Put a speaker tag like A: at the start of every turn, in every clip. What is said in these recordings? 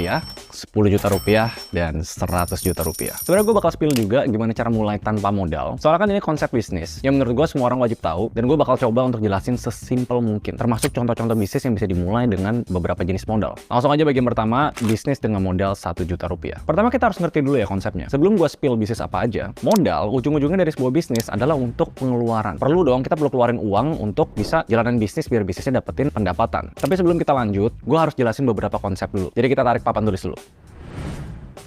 A: 10 juta rupiah, dan 100 juta rupiah. Sebenarnya gue bakal spill juga gimana cara mulai tanpa modal. Soalnya kan ini konsep bisnis yang menurut gue semua orang wajib tahu, dan gue bakal coba untuk jelasin sesimpel mungkin, termasuk contoh-contoh bisnis yang bisa dimulai dengan beberapa jenis modal. Langsung aja bagian pertama, bisnis dengan modal 1 juta rupiah. Pertama kita harus ngerti dulu ya konsepnya. Sebelum gue spill bisnis apa aja, modal ujung-ujungnya dari sebuah bisnis adalah untuk pengeluaran. Perlu dong, kita perlu keluarin uang untuk bisa jalanin bisnis biar bisnisnya dapetin pendapatan. Tapi sebelum kita lanjut, gue harus jelasin beberapa konsep dulu. Jadi kita tarik papan tulis dulu.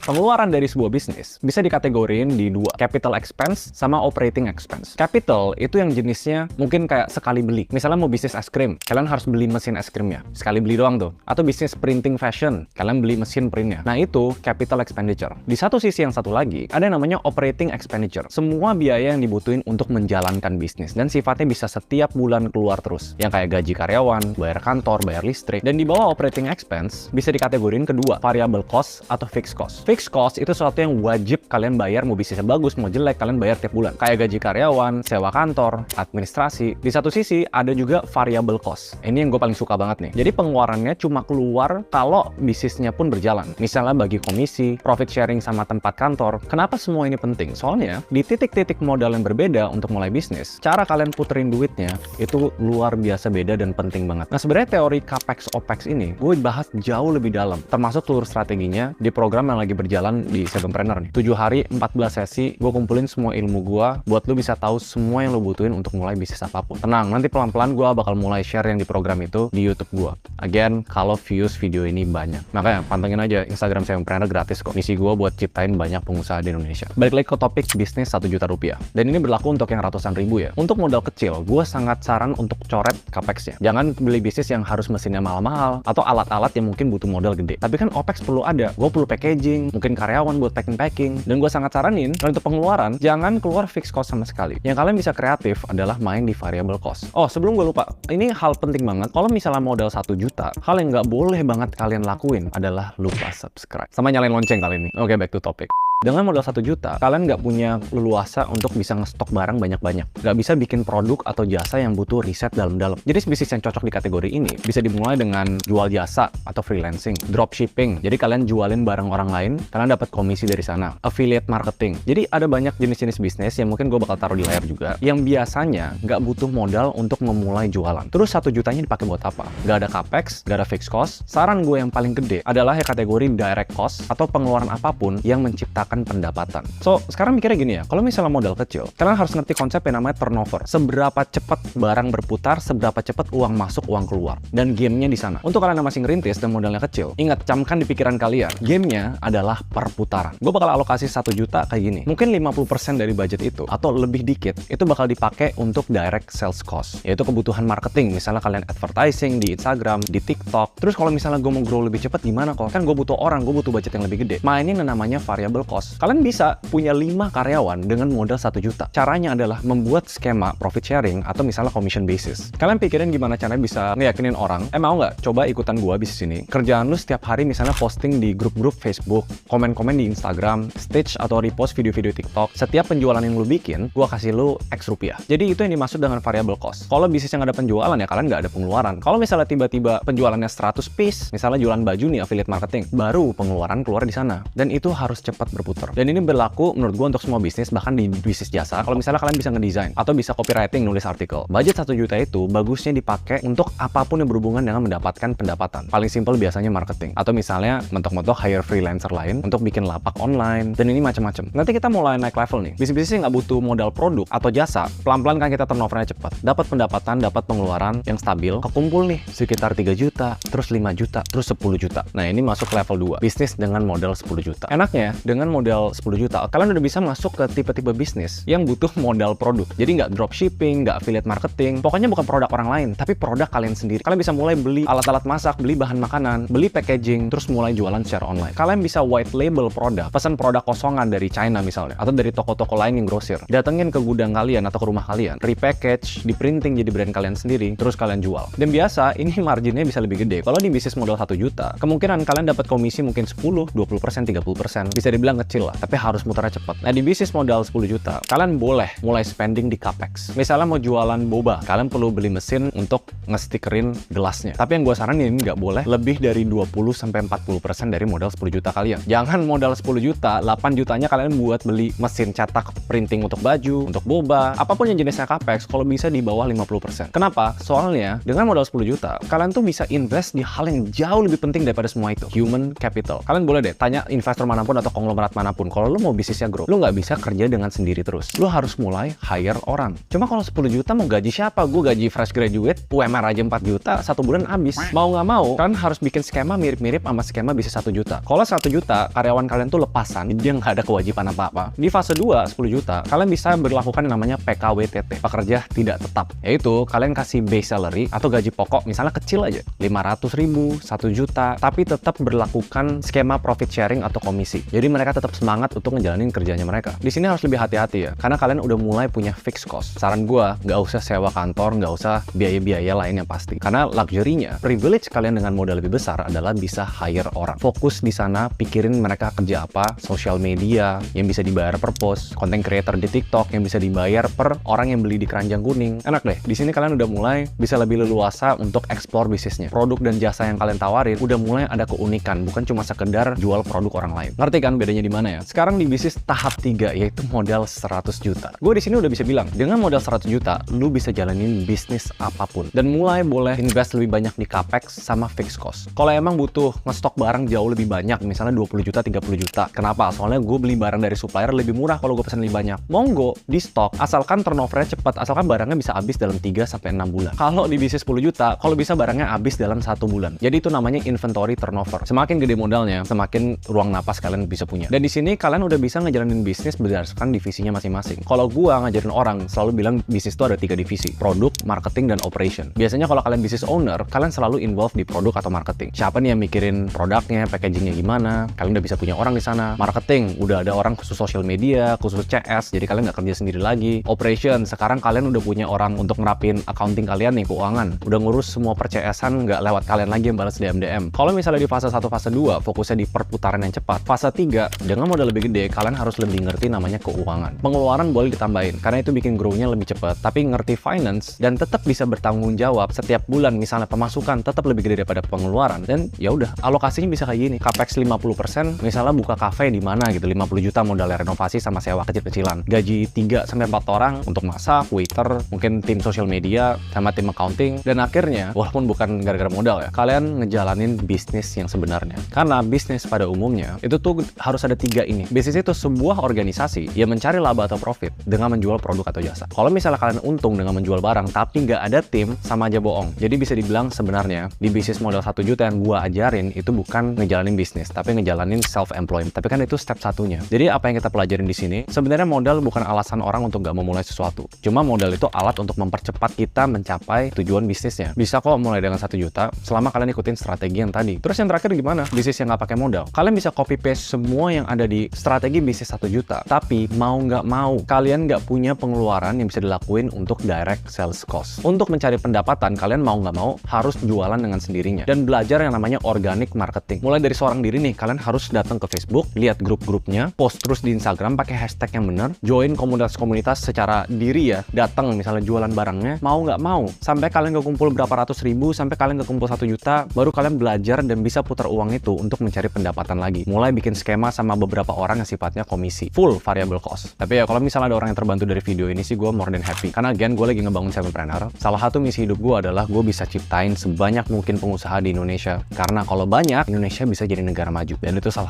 A: Pengeluaran dari sebuah bisnis bisa dikategoriin di dua, capital expense sama operating expense. Capital itu yang jenisnya mungkin kayak sekali beli. Misalnya mau bisnis es krim, kalian harus beli mesin es krimnya. Sekali beli doang tuh. Atau bisnis printing fashion, kalian beli mesin printnya. Nah itu capital expenditure. Di satu sisi yang satu lagi, ada yang namanya operating expenditure. Semua biaya yang dibutuhin untuk menjalankan bisnis. Dan sifatnya bisa setiap bulan keluar terus. Yang kayak gaji karyawan, bayar kantor, bayar listrik. Dan di bawah operating expense, bisa dikategoriin kedua, variable cost atau fixed cost. Fixed cost itu sesuatu yang wajib kalian bayar, mau bisnisnya bagus, mau jelek, kalian bayar tiap bulan. Kayak gaji karyawan, sewa kantor, administrasi. Di satu sisi, ada juga variable cost. Ini yang gue paling suka banget nih. Jadi pengeluarannya cuma keluar kalau bisnisnya pun berjalan. Misalnya bagi komisi, profit sharing sama tempat kantor. Kenapa semua ini penting? Soalnya, di titik-titik modal yang berbeda untuk mulai bisnis, cara kalian puterin duitnya itu luar biasa beda dan penting banget. Nah sebenarnya teori capex opex ini, gue bahas jauh lebih dalam. Termasuk seluruh strateginya di program yang lagi berjalan di Sevenpreneur nih. 7 hari, 14 sesi, gue kumpulin semua ilmu gue buat lu bisa tahu semua yang lu butuhin untuk mulai bisnis apapun. Tenang, nanti pelan-pelan gue bakal mulai share yang di program itu di YouTube gue. Again, kalau views video ini banyak. Makanya pantengin aja Instagram Sevenpreneur gratis kok. Misi gue buat ciptain banyak pengusaha di Indonesia. Balik lagi ke topik bisnis 1 juta rupiah. Dan ini berlaku untuk yang ratusan ribu ya. Untuk modal kecil, gue sangat saran untuk coret capexnya. Jangan beli bisnis yang harus mesinnya mahal-mahal atau alat-alat yang mungkin butuh modal gede. Tapi kan opex perlu ada. Gue perlu packaging, mungkin karyawan buat packing. Dan gue sangat saranin, kalau untuk pengeluaran, jangan keluar fixed cost sama sekali. Yang kalian bisa kreatif adalah main di variable cost. Oh, sebelum gue lupa, ini hal penting banget. Kalau misalnya modal 1 juta, hal yang nggak boleh banget kalian lakuin adalah lupa subscribe. Sama nyalain lonceng kali ini. Oke, back to topic. Dengan modal 1 juta, kalian nggak punya leluasa untuk bisa ngestok barang banyak-banyak. Nggak bisa bikin produk atau jasa yang butuh riset dalam-dalam. Jadi bisnis yang cocok di kategori ini bisa dimulai dengan jual jasa atau freelancing, dropshipping. Jadi kalian jualin barang orang lain, kalian dapat komisi dari sana. Affiliate marketing. Jadi ada banyak jenis-jenis bisnis yang mungkin gue bakal taruh di layar juga, yang biasanya nggak butuh modal untuk memulai jualan. Terus 1 jutanya dipakai buat apa? Nggak ada capex, nggak ada fixed cost. Saran gue yang paling gede adalah yang kategori direct cost atau pengeluaran apapun yang menciptakan pendapatan. So, sekarang mikirnya gini ya, kalau misalnya modal kecil, kalian harus ngerti konsep yang namanya turnover. Seberapa cepat barang berputar, seberapa cepat uang masuk, uang keluar. Dan gamenya di sana. Untuk kalian yang masih ngerintis dan modalnya kecil, ingat, camkan di pikiran kalian, gamenya adalah perputaran. Gue bakal alokasi 1 juta kayak gini. Mungkin 50% dari budget itu, atau lebih dikit, itu bakal dipakai untuk direct sales cost, yaitu kebutuhan marketing. Misalnya kalian advertising di Instagram, di TikTok. Terus kalau misalnya gue mau grow lebih cepat, gimana kok? Kan gue butuh orang, gue butuh budget yang lebih gede. Mainin yang namanya variable cost. Kalian bisa punya 5 karyawan dengan modal 1 juta. Caranya adalah membuat skema profit sharing atau misalnya commission basis. Kalian pikirin gimana caranya bisa ngeyakinin orang, mau nggak coba ikutan gua bisnis ini? Kerjaan lu setiap hari misalnya posting di grup-grup Facebook, komen-komen di Instagram, stage atau repost video-video TikTok. Setiap penjualan yang lu bikin, gua kasih lu X rupiah. Jadi itu yang dimaksud dengan variable cost. Kalau bisnis yang ada penjualan ya kalian nggak ada pengeluaran. Kalau misalnya tiba-tiba penjualannya 100 piece, misalnya jualan baju nih affiliate marketing, baru pengeluaran keluar di sana. Dan itu harus cepat berputar. Dan ini berlaku menurut gue untuk semua bisnis, bahkan di bisnis jasa. Kalau misalnya kalian bisa ngedesain atau bisa copywriting, nulis artikel, budget 1 juta itu bagusnya dipakai untuk apapun yang berhubungan dengan mendapatkan pendapatan. Paling simple biasanya marketing, atau misalnya mentok-mentok hire freelancer lain untuk bikin lapak online, dan ini macam-macam. Nanti kita mulai naik level nih. Bisnis-bisnis yang nggak butuh modal produk atau jasa, pelan-pelan kan kita turnovernya cepat, dapat pendapatan, dapat pengeluaran yang stabil, kekumpul nih sekitar 3 juta, terus 5 juta, terus 10 juta. Nah ini masuk level 2, bisnis dengan modal 10 juta. Enaknya dengan modal 10 juta, kalian udah bisa masuk ke tipe-tipe bisnis yang butuh modal produk. Jadi nggak dropshipping, nggak affiliate marketing, pokoknya bukan produk orang lain, tapi produk kalian sendiri. Kalian bisa mulai beli alat-alat masak, beli bahan makanan, beli packaging, terus mulai jualan secara online. Kalian bisa white label produk, pesan produk kosongan dari China misalnya, atau dari toko-toko lain yang grosir. Datengin ke gudang kalian atau ke rumah kalian, repackage, di printing jadi brand kalian sendiri, terus kalian jual. Dan biasa, ini marginnya bisa lebih gede. Kalau di bisnis modal 1 juta, kemungkinan kalian dapat komisi mungkin 10, 20%, 30%. Bisa dibilang kecil lah, tapi harus muternya cepat. Nah, di bisnis modal 10 juta, kalian boleh mulai spending di capex. Misalnya mau jualan boba, kalian perlu beli mesin untuk nge-stickerin gelasnya. Tapi yang gue saranin nggak boleh lebih dari 20-40% dari modal 10 juta kalian. Jangan modal 10 juta, 8 jutanya kalian buat beli mesin cetak printing untuk baju, untuk boba, apapun yang jenisnya capex, kalau bisa di bawah 50%. Kenapa? Soalnya dengan modal 10 juta, kalian tuh bisa invest di hal yang jauh lebih penting daripada semua itu. Human capital. Kalian boleh deh tanya investor manapun atau konglomerat manapun, kalau lu mau bisnisnya grow, lu nggak bisa kerja dengan sendiri terus. Lu harus mulai hire orang. Cuma kalau 10 juta mau gaji siapa? Gue gaji fresh graduate, UMR aja 4 juta, 1 bulan habis. Mau nggak mau, kalian harus bikin skema mirip-mirip sama skema bisnis 1 juta. Kalau 1 juta, karyawan kalian tuh lepasan, dia nggak ada kewajiban apa-apa. Di fase 2, 10 juta, kalian bisa berlakukan yang namanya PKWTT, pekerja tidak tetap. Yaitu, kalian kasih base salary atau gaji pokok, misalnya kecil aja, 500.000, 1 juta, tapi tetap berlakukan skema profit sharing atau komisi. Jadi mereka tetap semangat untuk ngejalanin kerjanya mereka. Di sini harus lebih hati-hati ya, karena kalian udah mulai punya fixed cost. Saran gue, nggak usah sewa kantor, nggak usah biaya-biaya lain yang pasti. Karena luxury-nya, privilege kalian dengan modal lebih besar adalah bisa hire orang. Fokus di sana, pikirin mereka kerja apa, social media yang bisa dibayar per post, content creator di TikTok yang bisa dibayar per orang yang beli di keranjang kuning. Enak deh, di sini kalian udah mulai bisa lebih leluasa untuk explore bisnisnya. Produk dan jasa yang kalian tawarin udah mulai ada keunikan, bukan cuma sekedar jual produk orang lain. Ngerti kan bedanya di mana ya? Sekarang di bisnis tahap 3, yaitu modal 100 juta. Gue di sini udah bisa bilang, dengan modal 100 juta, lu bisa jalanin bisnis apapun. Dan mulai boleh invest lebih banyak di capex sama fixed cost. Kalau emang butuh ngestok barang jauh lebih banyak, misalnya 20 juta, 30 juta. Kenapa? Soalnya gue beli barang dari supplier lebih murah kalau gue pesan lebih banyak. Monggo, di stok, asalkan turnovernya cepat, asalkan barangnya bisa habis dalam 3-6 bulan. Kalau di bisnis 10 juta, kalau bisa barangnya habis dalam 1 bulan. Jadi itu namanya inventory turnover. Semakin gede modalnya, semakin ruang napas kalian bisa punya. Dan di sini kalian udah bisa ngejalanin bisnis berdasarkan divisinya masing-masing. Kalau gua ngajarin orang, selalu bilang bisnis itu ada 3 divisi, produk, marketing, dan operation. Biasanya kalau kalian bisnis owner, kalian selalu involved di produk atau marketing. Siapa nih yang mikirin produknya, packagingnya gimana, kalian udah bisa punya orang di sana. Marketing, udah ada orang khusus social media, khusus CS, jadi kalian nggak kerja sendiri lagi. Operation, sekarang kalian udah punya orang untuk ngerapin accounting kalian nih, keuangan. Udah ngurus semua percesan, nggak lewat kalian lagi yang balas DM. Kalau misalnya di fase 1, fase 2, fokusnya di perputaran yang cepat. Fase 3, dengan modal lebih gede, kalian harus lebih ngerti namanya keuangan. Pengeluaran boleh ditambahin, karena itu bikin grow-nya lebih cepat. Tapi ngerti finance, dan tetap bisa bertanggung jawab setiap bulan, misalnya pemasukan tetap lebih gede daripada pengeluaran. Dan ya udah, alokasinya bisa kayak gini. Capex 50%, misalnya buka cafe di mana gitu, 50 juta modal renovasi sama sewa kecil-kecilan. Gaji 3-4 orang untuk masak, waiter, mungkin tim social media, sama tim accounting. Dan akhirnya, walaupun bukan gara-gara modal ya, kalian ngejalanin bisnis yang sebenarnya. Karena bisnis pada umumnya, itu tuh harus ada 3 ini. Bisnis itu sebuah organisasi yang mencari laba atau profit dengan menjual produk atau jasa. Kalau misalnya kalian untung dengan menjual barang, tapi nggak ada tim, sama aja bohong. Jadi bisa dibilang sebenarnya, di bisnis modal 1 juta yang gua ajarin, itu bukan ngejalanin bisnis, tapi ngejalanin self-employment. Tapi kan itu step satunya. Jadi apa yang kita pelajarin di sini, sebenarnya modal bukan alasan orang untuk nggak mau mulai sesuatu. Cuma modal itu alat untuk mempercepat kita mencapai tujuan bisnisnya. Bisa kok mulai dengan 1 juta, selama kalian ikutin strategi yang tadi. Terus yang terakhir gimana? Bisnis yang nggak pakai modal. Kalian bisa copy paste semua yang ada di strategi bisnis 1 juta. Tapi mau nggak mau, kalian nggak punya pengeluaran yang bisa dilakuin untuk direct sales cost. Untuk mencari pendapatan, kalian mau nggak mau harus jualan dengan sendirinya. Dan belajar yang namanya organic marketing. Mulai dari seorang diri nih, kalian harus datang ke Facebook, lihat grup-grupnya, post terus di Instagram pakai hashtag yang bener, join komunitas-komunitas secara diri ya, datang misalnya jualan barangnya, mau nggak mau, sampai kalian kekumpul berapa ratus ribu, sampai kalian kekumpul 1 juta, baru kalian belajar dan bisa putar uang itu untuk mencari pendapatan lagi. Mulai bikin skema sama beberapa orang yang sifatnya komisi, full variable cost. Tapi ya kalau misalnya ada orang yang terbantu dari video ini sih, gue more than happy. Karena again, gue lagi ngebangun Sevenpreneur. Salah satu misi hidup gue adalah gue bisa ciptain sebanyak mungkin pengusaha di Indonesia. Karena kalau banyak, Indonesia bisa jadi negara maju. Dan itu salah